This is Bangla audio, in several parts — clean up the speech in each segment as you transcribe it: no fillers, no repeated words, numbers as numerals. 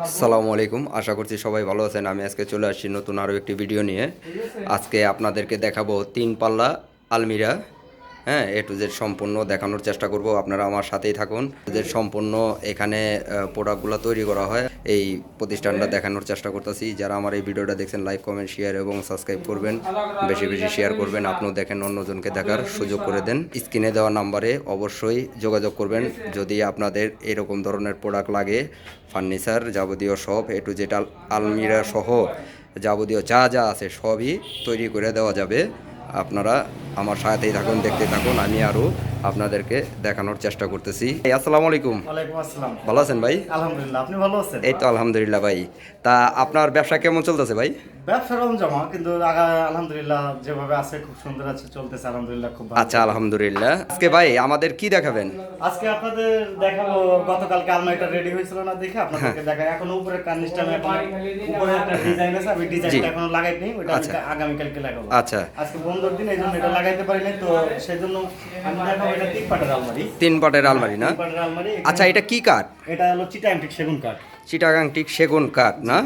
আসসালামু আলাইকুম, আশা করছি সবাই ভালো আছেন। আমি আজকে চলে আসছি নতুন আরও একটি ভিডিও নিয়ে। আজকে আপনাদেরকে দেখাবো 3 পাল্লা আলমিরা। হ্যাঁ, এ টু জেড সম্পূর্ণ দেখানোর চেষ্টা করব, আপনারা আমার সাথেই থাকুন। যে সম্পূর্ণ এখানে প্রোডাক্টগুলো তৈরি করা হয়, এই প্রতিষ্ঠানটা দেখানোর চেষ্টা করতেছি। যারা আমার এই ভিডিওটা দেখছেন, লাইক, কমেন্ট, শেয়ার এবং সাবস্ক্রাইব করবেন, বেশি বেশি শেয়ার করবেন, আপনিও দেখেন, অন্যজনকে দেখার সুযোগ করে দেন। স্ক্রিনে দেওয়া নাম্বারে অবশ্যই যোগাযোগ করবেন যদি আপনাদের এরকম ধরনের প্রোডাক্ট লাগে। ফার্নিচার যাবতীয় সব এ টু জেড আলমিরা সহ যাবতীয় যা যা আছে সবই তৈরি করে দেওয়া যাবে। আপনারা আমার সাথেই থাকুন, দেখতে থাকুন, আমি আরও আপনাদেরকে দেখানোর চেষ্টা করতেছি। আসসালামু আলাইকুম। ওয়ালাইকুম আসসালাম। ভালো আছেন ভাই? আলহামদুলিল্লাহ, আপনি ভালো আছেন? এই তো আলহামদুলিল্লাহ ভাই। তা আপনার ব্যবসা কেমন চলতেছে ভাই? ব্যবসা রমজমা, কিন্তু আলহামদুলিল্লাহ যেভাবে আছে খুব সুন্দর আছে, চলতেছে আলহামদুলিল্লাহ, খুব ভালো। আচ্ছা, আলহামদুলিল্লাহ। আজকে ভাই আমাদের কি দেখাবেন? আজকে আপনাদের দেখাবো, গতকালকে আলমারিটা রেডি হয়েছিল না, দেখে আপনাদেরকে দেখাই। এখন উপরে কার্নিশটা আমি উপরে একটা ডিজাইন আছে, আমি ডিজাইনটা এখনো লাগাইনি, ওটা আমি আগামীকালকে লাগাবো। আচ্ছা, আজকে বন্ধুর দিন, এই জন্য এটা লাগাইতে পারি নাই, তো সেই জন্য আমি দেখাবো। এটা 3 পাটের আলমারি। 3 পাটের আলমারি না? 3 পাটের আলমারি। আচ্ছা, এটা কি কাঠ? এটা হলো চিটাগাং টিক সেগুন কাঠ। চিটাগাং টিক সেগুন কাঠ না?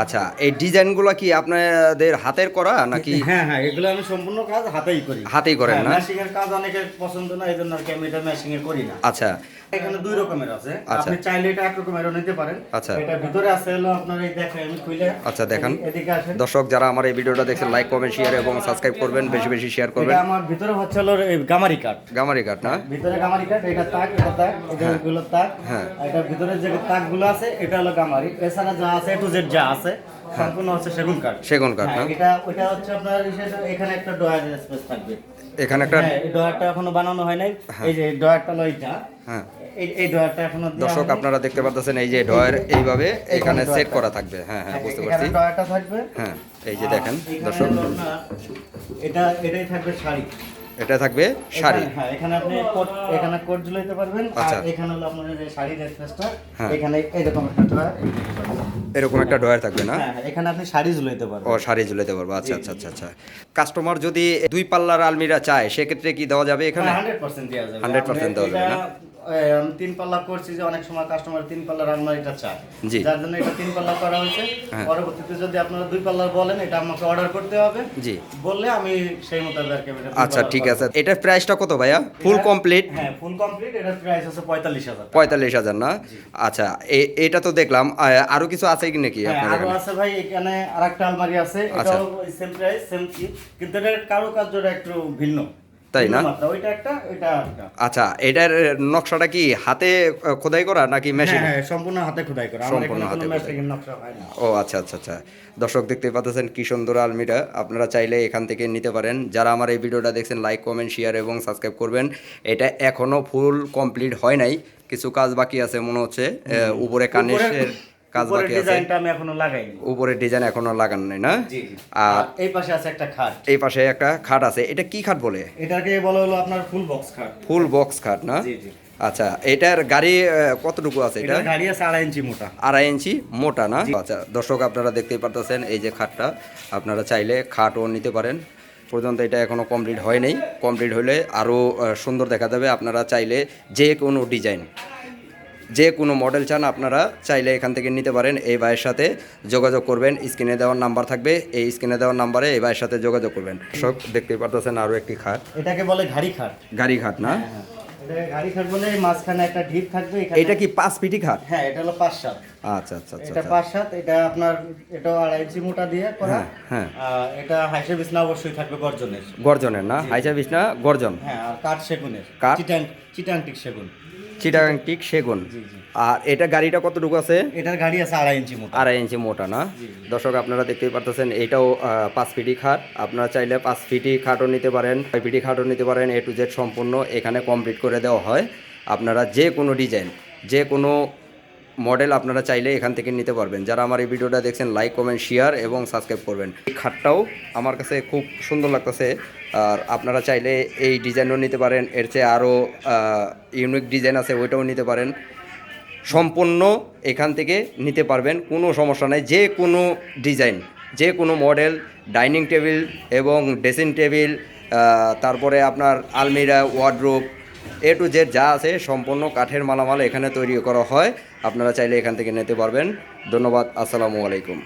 আচ্ছা, এই ডিজাইনগুলো কি আপনাদের হাতের করা নাকি? হ্যাঁ হ্যাঁ, এগুলো আমি সম্পূর্ণ কাজ হাতেই করি। হাতেই করেন না? মেশিং এর কাজ অনেকের পছন্দ না, এই জন্য আর কি আমি এটা মেশিং এ করি না। আচ্ছা, এখানে 2 রকমের আছে, আপনি চাইলে এটা এক রকমেরও নিতে পারেন। আচ্ছা, এটা ভিতরে আছে হলো আপনার, এই দেখেন আমি খুলে। আচ্ছা, দেখান। এদিকে আসেন। দর্শক যারা আমার এই ভিডিওটা দেখছেন, লাইক, কমেন্ট, শেয়ার এবং সাবস্ক্রাইব করবেন, বেশি বেশি শেয়ার করবেন। এটা আমার ভিতরে হচ্ছে হলো এই গামারি কাঠ। গামারি কাঠ না? ভিতরে গামারি কাঠ, এটা তাক, এটা তাক, এটা হলো তাক। হ্যাঁ, এটা ভিতরে যে তাকগুলো আছে এটা হলো গামারি। এছাড়া যা আছে টু জেড যা আছে সম্পূর্ণ হচ্ছে সেগুন কাঠ। সেগুন কাঠ না? এটা ওটা হচ্ছে আপনার এখানে একটা ডয়ারের স্পেস থাকবে। এখানে একটা, হ্যাঁ, এই ডয়ারটা এখনো বানানো হয় নাই। এই যে ডয়ারটা হলো এইটা। হ্যাঁ, এই ডয়ারটা এখনো দর্শক আপনারা দেখতে পাচ্ছেন, এই যে ডয়ার এইভাবে এখানে সেট করা থাকবে। হ্যাঁ হ্যাঁ, বুঝতে পারছি। এখানে ডয়ারটা থাকবে। হ্যাঁ, এই যে দেখেন এখানে দর্শক, হলো আপনার এটাই থাকবে শাড়ি। এটা থাকবে শাড়ি। হ্যাঁ, এখানে আপনি এখানে কোট ঝুলাইতে পারবেন। আচ্ছা। আর এখানে হলো আপনার যে শাড়ির স্পেসটা, হ্যাঁ। এখানে এরকম একটা ডয়ার। এরকম একটা ডয়ার থাকবে না? হ্যাঁ, এখানে আপনি শাড়ি ঝুলাইতে পারবেন। ও, শাড়ি ঝুলাতে পারবো। আচ্ছা আচ্ছা আচ্ছা আচ্ছা। কাস্টমার যদি 2 পাল্লার আলমিরা চায়, সেক্ষেত্রে কি দেওয়া যাবে এখানে? 100% দেওয়া যাবে। 100% দেওয়া যাবে না? আমি 3 পাল্লা করছি, যে অনেক সময় কাস্টমার 3 পাল্লার আলমারিটা চায়, জি। যার জন্য এটা 3 পাল্লা করা হয়েছে। হ্যাঁ। পরবর্তীতে যদি আপনারা 2 পাল্লার বলেন, এটা আমাকে অর্ডার করতে হবে। জি, বললে আমি সেই মোতাবেক আর কি এটা 2 আচ্ছা, পাল্লা ঠিক করব। আছে। এটার প্রাইসটা কত ভাইয়া? Full complete? হ্যাঁ, ফুল কমপ্লিট। এটার প্রাইস হচ্ছে 45,000 টাকা। 45,000 না? আচ্ছা, এটা তো দেখলাম, আরো কিছু আছে কি নাকি হ্যাঁ, আপনার আরো এখানে? আছে ভাই, এখানে আরেকটা আলমারি আছে, আচ্ছা। এটাও সেম প্রাইস সেম কি, কিন্তু এটার কারুকার্যটা একটু ভিন্ন। তাই না? মাত্রা, ওইটা একটা, এটা একটা। আচ্ছা, এটার নকশাটা কি হাতে খোদাই করা নাকি মেশিন? হ্যাঁ, সম্পূর্ণ হাতে খোদাই করা। আমার সম্পূর্ণ এখানে হাতে কোনো খোদাই। মেশিনের নকশা হয় না। ও আচ্ছা আচ্ছা আচ্ছা। দর্শক দেখতে পাচ্ছেন কি সুন্দর আলমিরা, আপনারা চাইলে এখান থেকে নিতে পারেন। যারা আমার এই ভিডিওটা দেখছেন, লাইক, কমেন্ট, শেয়ার এবং সাবস্ক্রাইব করবেন। এটা এখনো ফুল কমপ্লিট হয় নাই, কিছু কাজ বাকি আছে মনে হচ্ছে। উপরে কার্নিশের কাজ উপরের বাকি আছে, ডিজাইনটা আমি এখনো লাগাইনি। উপরের ডিজাইন এখনো লাগানো নাই না? জি জি। আর এই পাশে আছে একটা খাট। এই পাশে একটা খাট আছে। এটা কি খাট বলে? এটাকে বলা হলো আপনার ফুল বক্স খাট। ফুল বক্স খাট না? জি জি। আচ্ছা, এটার গাড়ি কতটুকু আছে? এটা এটার গাড়ি আছে 2.5 ইঞ্চি মোটা। 2.5 ইঞ্চি মোটা না? আচ্ছা দর্শক আপনারা দেখতেই পারতেছেন, এই যে খাটটা, আপনারা চাইলে খাটও নিতে পারেন। পর্যন্ত এটা এখনও কমপ্লিট হয় নাই, কমপ্লিট হলে আরও সুন্দর দেখা যাবে। আপনারা চাইলে যে কোনো ডিজাইন, যে কোনো মডেল চান, আপনারা চাইলে এখান থেকে নিতে পারেন। এই ভাইয়ের সাথে যোগাযোগ করবেন, স্ক্রিনে দেওয়ার নাম্বার থাকবে, এই স্ক্রিনে দেওয়ার নাম্বারে এই ভাইয়ের সাথে যোগাযোগ করবেন। দর্শক দেখতেই পারতেছেন আরও একটি খাট, এটাকে বলে ঘাড়ি খাট। গাড়ি খাট না? হ্যাঁ, এটা ঘাড়ি খাট বলে। মাঝখানে একটা ঢিপ থাকবে এখানে। এটা কি 5 ফিটি খাট? হ্যাঁ, এটা হলো 5/7। আচ্ছা আচ্ছা আচ্ছা। এটা 5/7, এটা আপনার, এটাও 2.5 ইঞ্চি মোটা দিয়ে করা। হ্যাঁ হ্যাঁ। এটা হাইসে বিছনা অবশ্যই থাকবে গর্জনের। গর্জনের না? হাইচা বিছনা গর্জন। হ্যাঁ, আর কাঠ সেগুনের। কাঠ? চিটাং টিক সেগুন। চিটাগাং টিক সেগুন। জি জি। আর এটা গাড়িটা কতটুকু আছে? এটার গাড়ি আছে 2.5 ইঞ্চি মোটা। 2.5 ইঞ্চি মোটা না? দর্শক আপনারা দেখতেই পারতেছেন, এটাও 5 ফিটি খাট। আপনারা চাইলে 5 ফিটি খাটও নিতে পারেন, 6 ফিটি খাটও নিতে পারেন। এ টু জেড সম্পূর্ণ এখানে কমপ্লিট করে দেওয়া হয়। আপনারা যে কোনো ডিজাইন, যে কোনো মডেল আপনারা চাইলে এখান থেকে নিতে পারবেন। যারা আমার এই ভিডিওটা দেখছেন, লাইক, কমেন্ট, শেয়ার এবং সাবস্ক্রাইব করবেন। এই খাটটাও আমার কাছে খুব সুন্দর লাগতেছে। আর আপনারা চাইলে এই ডিজাইনও নিতে পারেন, এর চেয়ে আরও ইউনিক ডিজাইন আছে, ওইটাও নিতে পারেন। সম্পূর্ণ এখান থেকে নিতে পারবেন, কোনো সমস্যা নাই। যে কোনো ডিজাইন, যে কোনো মডেল, ডাইনিং টেবিল এবং ড্রেসিং টেবিল, তারপরে আপনার আলমিরা, ওয়ার্ডরোব, এ টু জেড যা আছে সম্পূর্ণ কাঠের মালামাল এখানে তৈরি করা হয়। আপনারা চাইলে এখান থেকে নিতে পারবেন। ধন্যবাদ, আসসালামু আলাইকুম।